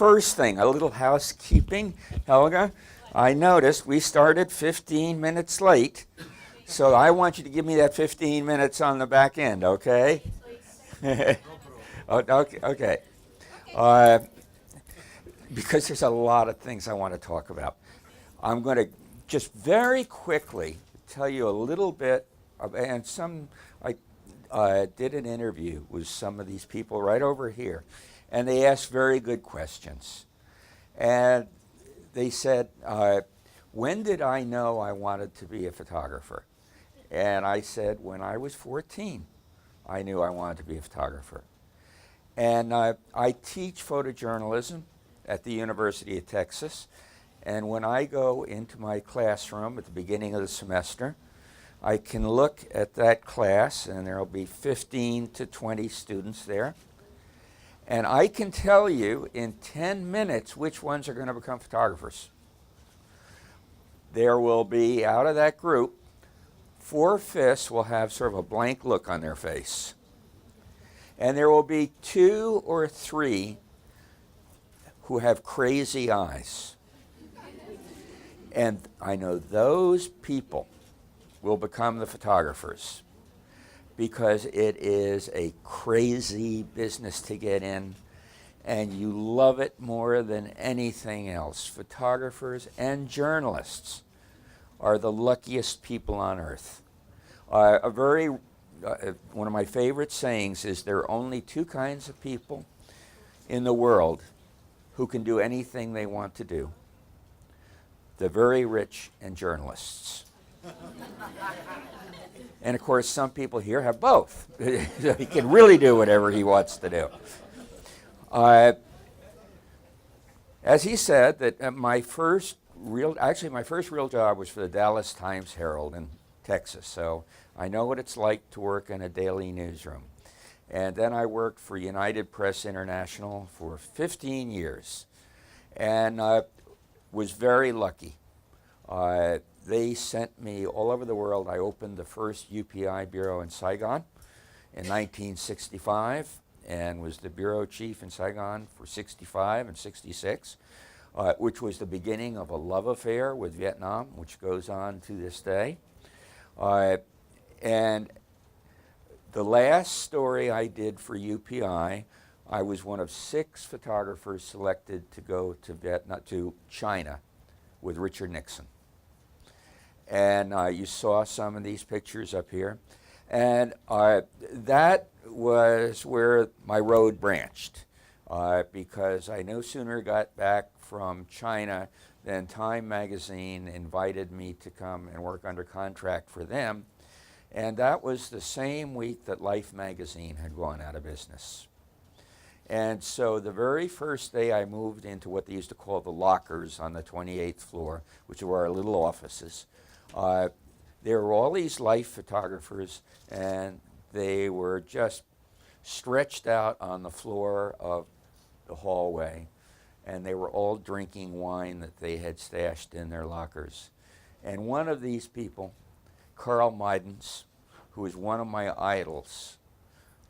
first thing, a little housekeeping. Helga, I noticed we started 15 minutes late, so I want you to give me that 15 minutes on the back end, okay? Okay. Because there's a lot of things I want to talk about. I'm going to just very quickly tell you a little bit, I did an interview with some of these people right over here, and they asked very good questions. And they said, when did I know I wanted to be a photographer? And I said, when I was 14, I knew I wanted to be a photographer. And I teach photojournalism at the University of Texas. And when I go into my classroom at the beginning of the semester, I can look at that class, and there will be 15 to 20 students there. And I can tell you in 10 minutes which ones are going to become photographers. There will be, out of that group, 4/5 will have sort of a blank look on their face. And there will be 2 or 3 who have crazy eyes. And I know those people will become the photographers because it is a crazy business to get in, and you love it more than anything else. Photographers and journalists are the luckiest people on earth. One of my favorite sayings is there are only 2 kinds of people in the world who can do anything they want to do: the very rich and journalists. And of course, some people here have both. So he can really do whatever he wants to do. As he said, that my first real job was for the Dallas Times-Herald in Texas. So I know what it's like to work in a daily newsroom. And then I worked for United Press International for 15 years, and was very lucky. They sent me all over the world. I opened the first UPI bureau in Saigon in 1965 and was the bureau chief in Saigon for 65 and 66, which was the beginning of a love affair with Vietnam, which goes on to this day. And the last story I did for UPI, I was one of 6 photographers selected to go to China with Richard Nixon. And you saw some of these pictures up here. And that was where my road branched, because I no sooner got back from China than Time magazine invited me to come and work under contract for them. And that was the same week that Life magazine had gone out of business. And so the very first day I moved into what they used to call the lockers on the 28th floor, which were our little offices, there were all these Life photographers, and they were just stretched out on the floor of the hallway, and they were all drinking wine that they had stashed in their lockers. And one of these people, Carl Meidens, who is one of my idols,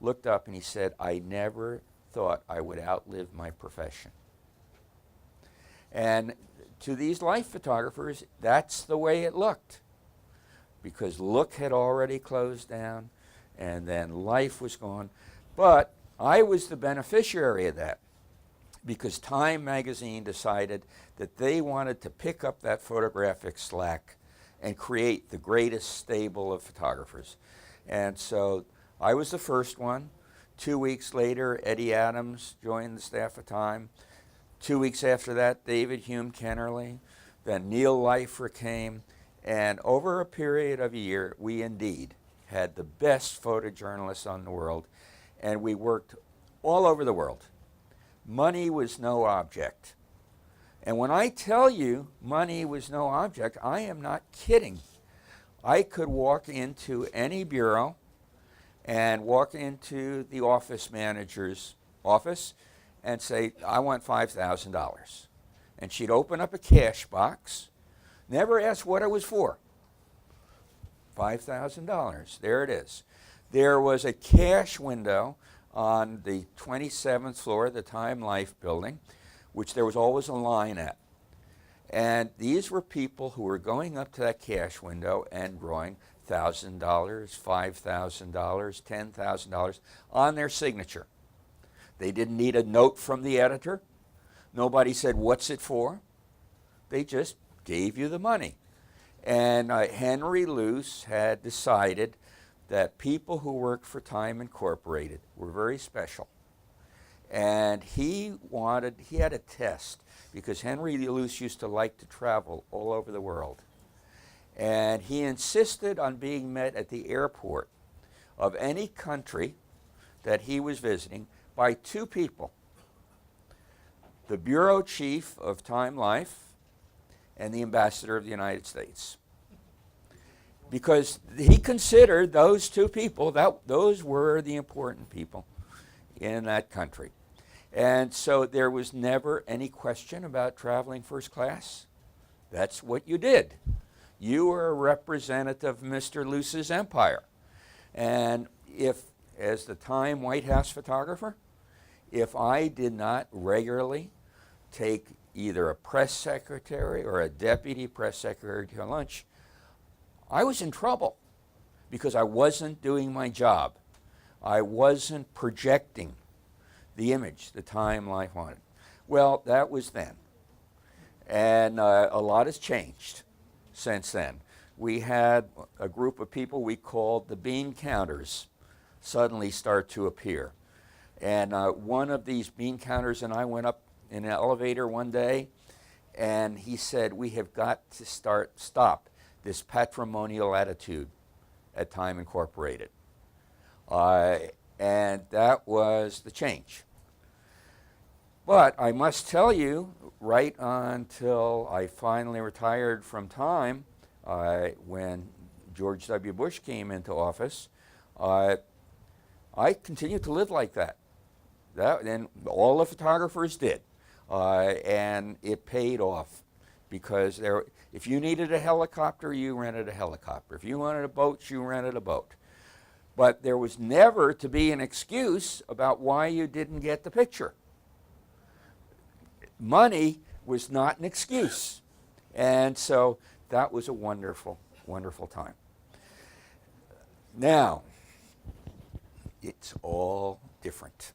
looked up and he said, "I never thought I would outlive my profession." And to these Life photographers, that's the way it looked, because Look had already closed down, and then Life was gone. But I was the beneficiary of that, because Time magazine decided that they wanted to pick up that photographic slack and create the greatest stable of photographers. And so I was the first one. 2 weeks later, Eddie Adams joined the staff of Time. 2 weeks after that, David Hume Kennerly. Then Neil Leifer came. And over a period of a year, we indeed had the best photojournalists in the world. And we worked all over the world. Money was no object. And when I tell you money was no object, I am not kidding. I could walk into any bureau and walk into the office manager's office and say, "I want $5,000. And she'd open up a cash box, never ask what it was for. $5,000, there it is. There was a cash window on the 27th floor of the Time Life building which there was always a line at. And these were people who were going up to that cash window and drawing $1,000, $5,000, $10,000 on their signature. They didn't need a note from the editor. Nobody said, what's it for? They just gave you the money. And Henry Luce had decided that people who worked for Time Incorporated were very special. And he had a test, because Henry Luce used to like to travel all over the world. And he insisted on being met at the airport of any country that he was visiting by two people: the bureau chief of Time Life and the ambassador of the United States. Because he considered those two people, those were the important people in that country. And so there was never any question about traveling first class. That's what you did. You were a representative of Mr. Luce's empire. And if, as the Time White House photographer, if I did not regularly take either a press secretary or a deputy press secretary to lunch, I was in trouble, because I wasn't doing my job. I wasn't projecting the image the Time Life wanted. Well, that was then. And a lot has changed since then. We had a group of people we called the bean counters suddenly start to appear. And one of these bean counters and I went up in an elevator one day, and he said, we have got to stop this patrimonial attitude at Time Incorporated. And that was the change. But I must tell you, right until I finally retired from Time, when George W. Bush came into office, I continued to live like that. And all the photographers did. And it paid off, because if you needed a helicopter, you rented a helicopter. If you wanted a boat, you rented a boat. But there was never to be an excuse about why you didn't get the picture. Money was not an excuse. And so that was a wonderful, wonderful time. Now, it's all different.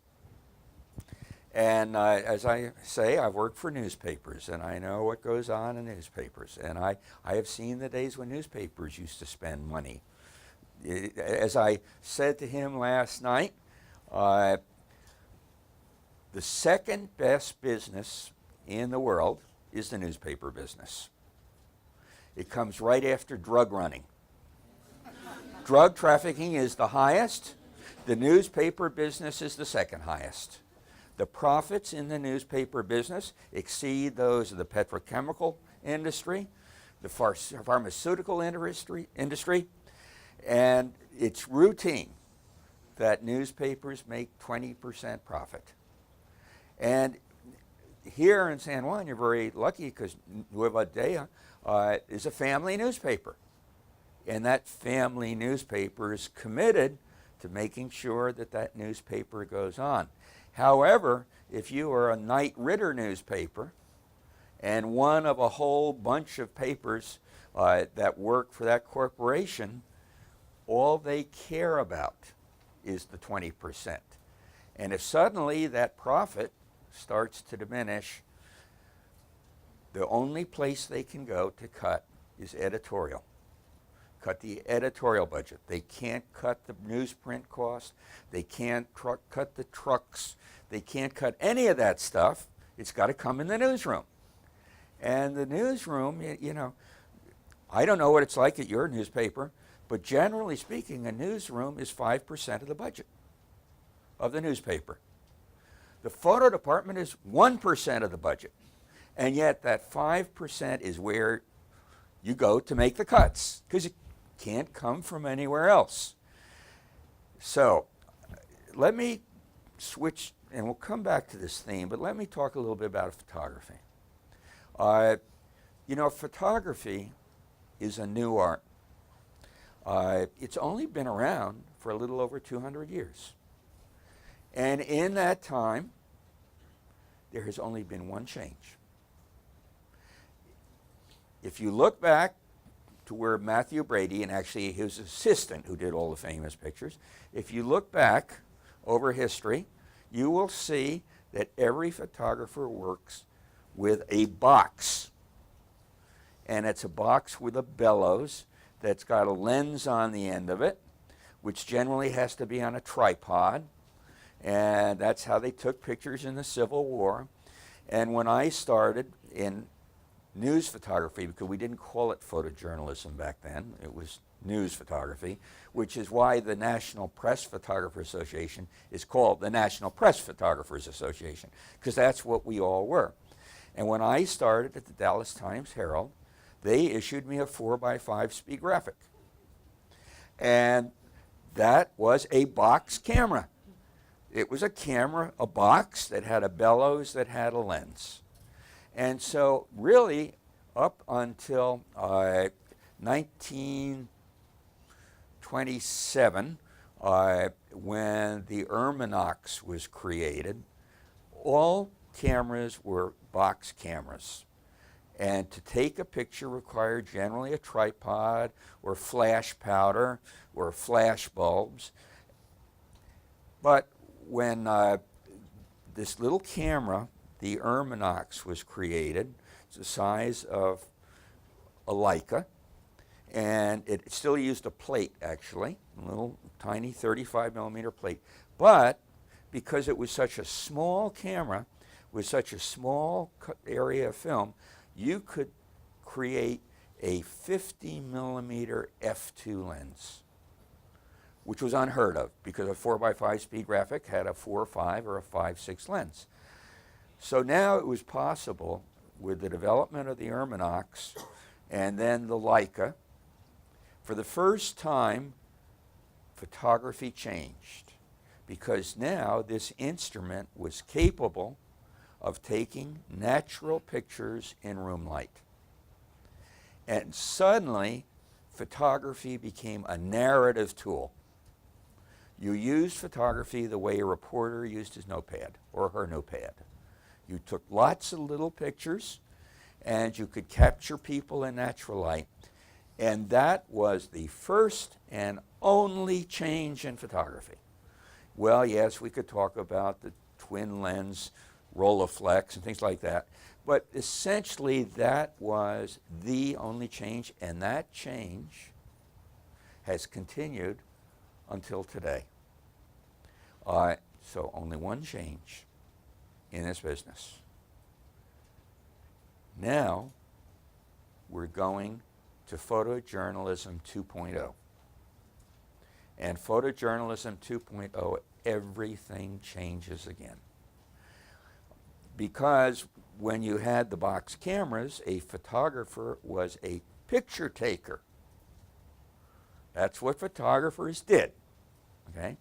And as I say, I've worked for newspapers, and I know what goes on in newspapers. And I have seen the days when newspapers used to spend money. As I said to him last night, the second best business in the world is the newspaper business. It comes right after drug running. Drug trafficking is the highest. The newspaper business is the second highest. The profits in the newspaper business exceed those of the petrochemical industry, the pharmaceutical industry, and it's routine that newspapers make 20% profit. And here in San Juan, you're very lucky, because Nueva is a family newspaper. And that family newspaper is committed to making sure that that newspaper goes on. However, if you are a Knight Ridder newspaper and one of a whole bunch of papers that work for that corporation, all they care about is the 20%. And if suddenly that profit starts to diminish, the only place they can go to cut is editorial. Cut the editorial budget. They can't cut the newsprint cost. They can't cut the trucks. They can't cut any of that stuff. It's got to come in the newsroom. And the newsroom, you know, I don't know what it's like at your newspaper, but generally speaking, a newsroom is 5% of the budget of the newspaper. The photo department is 1% of the budget. And yet that 5% is where you go to make the cuts, because it can't come from anywhere else. So let me switch, and we'll come back to this theme, but let me talk a little bit about photography. You know, photography is a new art. It's only been around for a little over 200 years. And in that time, there has only been one change. If you look back to where Matthew Brady, and actually his assistant who did all the famous pictures, if you look back over history, you will see that every photographer works with a box. And it's a box with a bellows that's got a lens on the end of it, which generally has to be on a tripod. And that's how they took pictures in the Civil War. And when I started in news photography, because we didn't call it photojournalism back then, it was news photography, which is why the National Press Photographers Association is called the National Press Photographers Association, because that's what we all were. And when I started at the Dallas Times-Herald, they issued me a 4x5 speed graphic. And that was a box camera. It was a camera, a box that had a bellows that had a lens. And so really up until 1927, when the Erminox was created, all cameras were box cameras. And to take a picture required generally a tripod or flash powder or flash bulbs. But when this little camera, the Erminox, was created, it's the size of a Leica, and it still used a plate, actually, a little tiny 35 millimeter plate. But because it was such a small camera with such a small area of film, you could create a 50 millimeter f2 lens, which was unheard of because a 4x5 speed graphic had a 4.5 or a 5.6 lens. So now it was possible, with the development of the Erminox and then the Leica, for the first time, photography changed, because now this instrument was capable of taking natural pictures in room light. And suddenly, photography became a narrative tool. You used photography the way a reporter used his notepad or her notepad. You took lots of little pictures, and you could capture people in natural light. And that was the first and only change in photography. Well, yes, we could talk about the twin lens Rolleiflex and things like that, but essentially that was the only change, and that change has continued until today. So only one change in this business. Now we're going to photojournalism 2.0. And photojournalism 2.0, everything changes again. Because when you had the box cameras, a photographer was a picture taker. That's what photographers did, okay?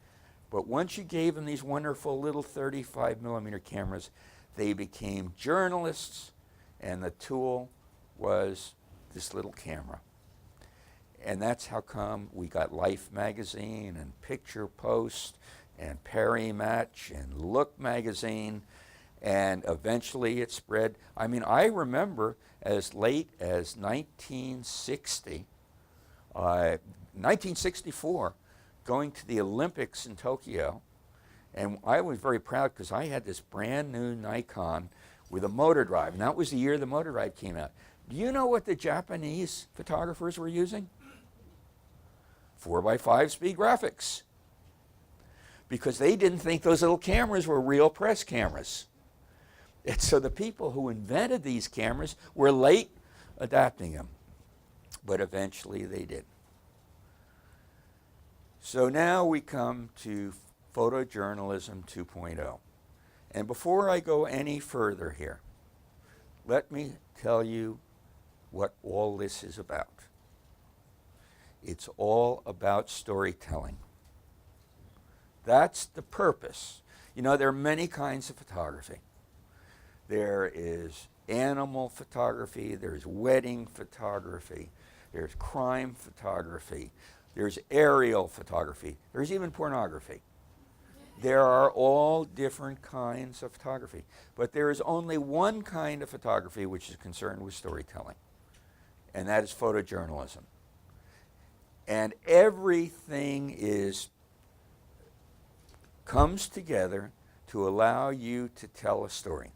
But once you gave them these wonderful little 35 millimeter cameras, they became journalists, and the tool was this little camera. And that's how come we got Life magazine and Picture Post and Perry Match and Look magazine, and eventually it spread. I mean, I remember as late as 1964, going to the Olympics in Tokyo, and I was very proud because I had this brand new Nikon with a motor drive, and that was the year the motor drive came out. Do you know what the Japanese photographers were using? 4x5 speed graphics, because they didn't think those little cameras were real press cameras. And so the people who invented these cameras were late adapting them, but eventually they did. So now we come to photojournalism 2.0. And before I go any further here, let me tell you what all this is about. It's all about storytelling. That's the purpose. You know, there are many kinds of photography. There is animal photography, there's wedding photography, there's crime photography, there's aerial photography, there's even pornography. There are all different kinds of photography, but there is only one kind of photography which is concerned with storytelling, and that is photojournalism. And everything comes together to allow you to tell a story,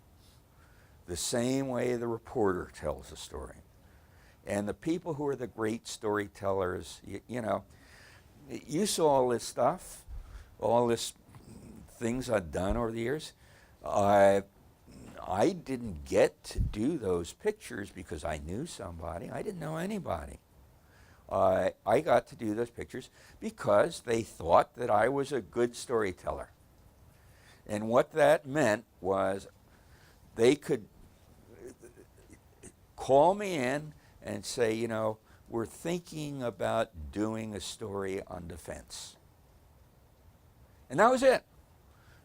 the same way the reporter tells a story. And the people who are the great storytellers, you know, you saw all this stuff, all this things I've done over the years. I didn't get to do those pictures because I knew somebody. I didn't know anybody. I got to do those pictures because they thought that I was a good storyteller. And what that meant was they could call me in and say, you know, we're thinking about doing a story on defense. And that was it.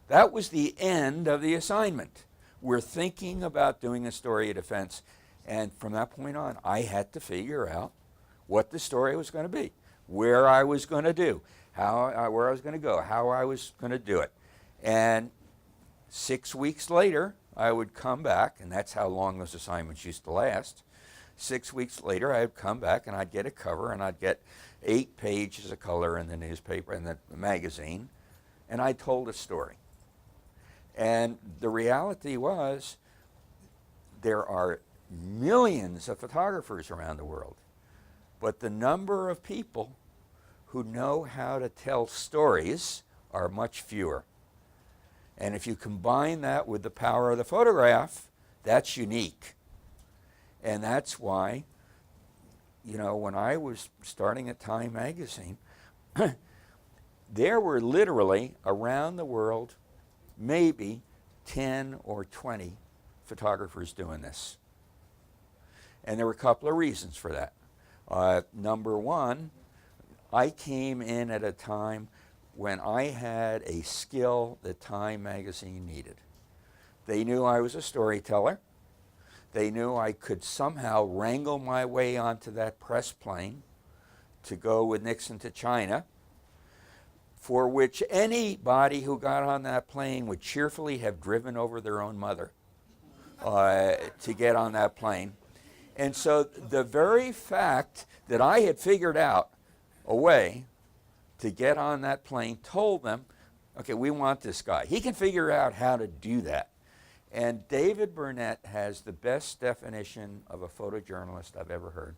That was the end of the assignment. We're thinking about doing a story of defense. And from that point on, I had to figure out what the story was going to be, where I was going to do, where I was going to go, how I was going to do it. And 6 weeks later, I would come back, and that's how long those assignments used to last. 6 weeks later, I'd come back and I'd get a cover and I'd get 8 pages of color in the newspaper and the magazine, and I told a story. And the reality was there are millions of photographers around the world, but the number of people who know how to tell stories are much fewer. And if you combine that with the power of the photograph, that's unique. And that's why, you know, when I was starting at Time magazine, there were literally around the world maybe 10 or 20 photographers doing this. And there were a couple of reasons for that. Number one, I came in at a time when I had a skill that Time magazine needed. They knew I was a storyteller. They knew I could somehow wrangle my way onto that press plane to go with Nixon to China, for which anybody who got on that plane would cheerfully have driven over their own mother to get on that plane. And so the very fact that I had figured out a way to get on that plane told them, okay, we want this guy. He can figure out how to do that. And David Burnett has the best definition of a photojournalist I've ever heard.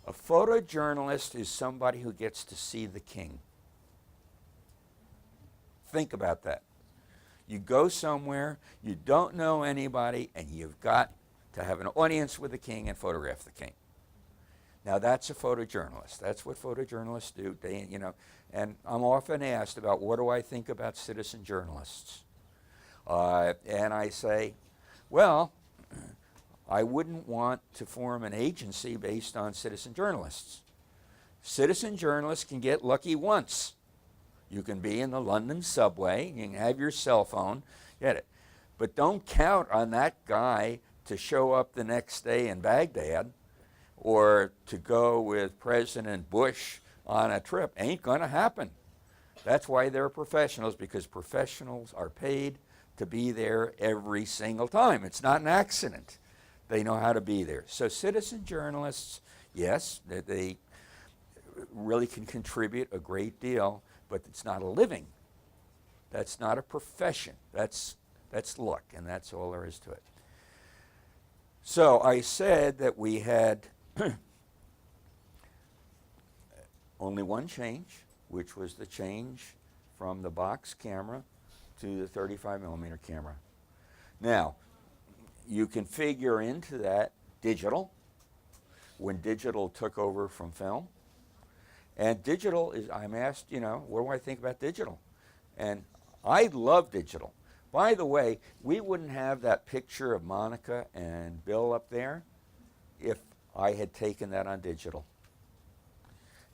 A photojournalist is somebody who gets to see the king. Think about that. You go somewhere, you don't know anybody, and you've got to have an audience with the king and photograph the king. Now that's a photojournalist. That's what photojournalists do. They, you know, and I'm often asked about what do I think about citizen journalists. And I say, well, I wouldn't want to form an agency based on citizen journalists. Citizen journalists can get lucky once. You can be in the London subway, you can have your cell phone, get it. But don't count on that guy to show up the next day in Baghdad or to go with President Bush on a trip. Ain't gonna happen. That's why they're professionals, because professionals are paid to be there every single time. It's not an accident. They know how to be there. So citizen journalists, yes, they really can contribute a great deal, but it's not a living. That's not a profession. That's luck, and that's all there is to it. So I said that we had only one change, which was the change from the box camera to the 35 millimeter camera. Now, you can figure into that digital, when digital took over from film. And digital is, I'm asked, you know, what do I think about digital? And I love digital. By the way, we wouldn't have that picture of Monica and Bill up there if I had taken that on digital.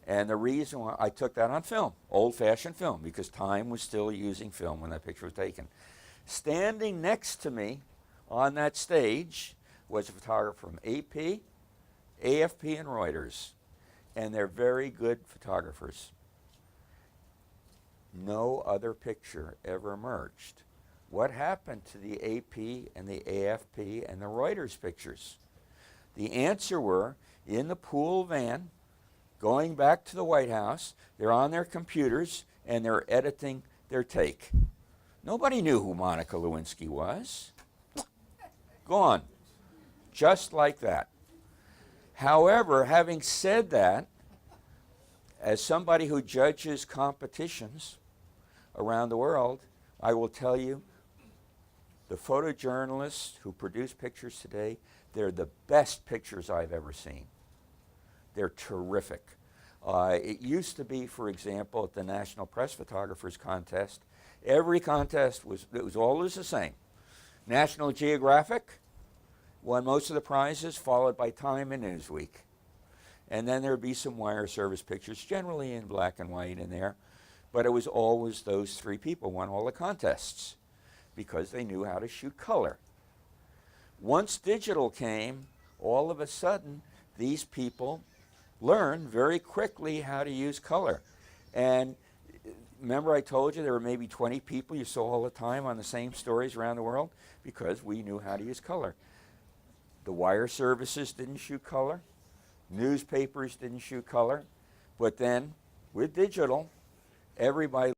And the reason why I took that on film, old-fashioned film, because Time was still using film when that picture was taken. Standing next to me on that stage was a photographer from AP, AFP, and Reuters. And they're very good photographers. no other picture ever emerged. What happened to the AP and the AFP and the Reuters pictures? The answer were in the pool van, going back to the White House. They're on their computers and they're editing their take. Nobody knew who Monica Lewinsky was. Gone. Just like that. However, having said that, as somebody who judges competitions around the world, I will tell you, the photojournalists who produce pictures today, they're the best pictures I've ever seen. They're terrific. It used to be, for example, at the National Press Photographers Contest, every contest was always the same. National Geographic won most of the prizes, followed by Time and Newsweek. And then there'd be some wire service pictures, generally in black and white in there. But it was always those three people won all the contests because they knew how to shoot color. Once digital came, all of a sudden, these people learned very quickly how to use color. And remember I told you there were maybe 20 people you saw all the time on the same stories around the world? Because we knew how to use color. The wire services didn't shoot color. Newspapers didn't shoot color. But then, with digital, everybody